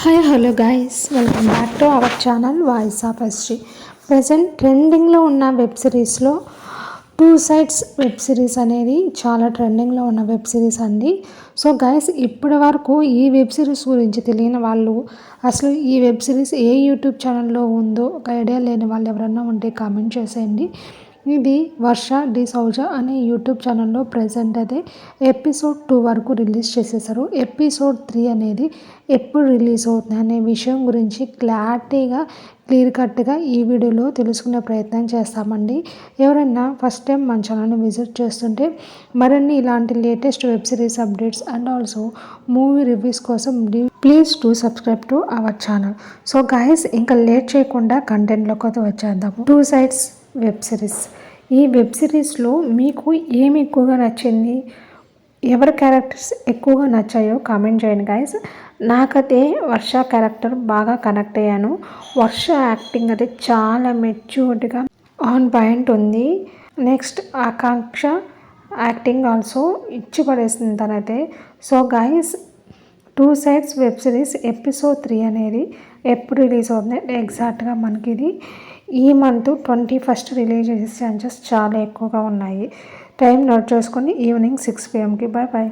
Hi hello guys, welcome back to our channel voice of ఎస్ట్రీ. Present ట్రెండింగ్లో ఉన్న web సిరీస్లో టూ సైడ్స్ వెబ్ సిరీస్ అనేది చాలా ట్రెండింగ్లో ఉన్న వెబ్ సిరీస్ అండి. సో గైస్, ఇప్పటి వరకు ఈ వెబ్ సిరీస్ గురించి తెలియని వాళ్ళు, అసలు ఈ వెబ్ సిరీస్ ఏ యూట్యూబ్ ఛానల్లో ఉందో ఒక ఐడియా లేని వాళ్ళు ఎవరైనా ఉంటే కామెంట్ చేసేయండి. ఇది వర్ష డిసౌజా అనే యూట్యూబ్ ఛానల్లో ప్రజెంట్ అయితే ఎపిసోడ్ 2 వరకు రిలీజ్ చేసేసారు. ఎపిసోడ్ 3 అనేది ఎప్పుడు రిలీజ్ అవుతుంది అనే విషయం గురించి క్లియర్ కట్గా ఈ వీడియోలో తెలుసుకునే ప్రయత్నం చేస్తామండి. ఎవరైనా ఫస్ట్ టైం మన ఛానల్ని విజిట్ చేస్తుంటే మరిన్ని ఇలాంటి latest web series updates and also movie reviews కోసం please to subscribe to our channel. So guys, ఇంకా లేట్ చేయకుండా కంటెంట్లోకి వచ్చేద్దాము. Two sides web series. ఈ వెబ్ సిరీస్లో మీకు ఏమి ఎక్కువగా నచ్చింది, ఎవరి క్యారెక్టర్స్ ఎక్కువగా నచ్చాయో కామెంట్ చేయండి గైస్. నాకైతే వర్ష క్యారెక్టర్ బాగా కనెక్ట్ అయ్యాను. వర్ష యాక్టింగ్ అయితే చాలా మెచ్యూర్డ్గా ఆన్ పాయింట్ ఉంది. నెక్స్ట్ ఆకాంక్ష యాక్టింగ్ ఆల్సో ఇచ్చి పడేసింది తనైతే. So guys, two sides web series episode 3 అనేది ఎప్పుడు రిలీజ్ అవుతుంది ఎగ్జాక్ట్గా మనకి ఇది ఈ మంత్ 21st రిలీజ్ చేసే ఛాన్సెస్ చాలా ఎక్కువగా ఉన్నాయి. టైం నోట్ చేసుకొని ఈవినింగ్ 6 PM. Bye bye.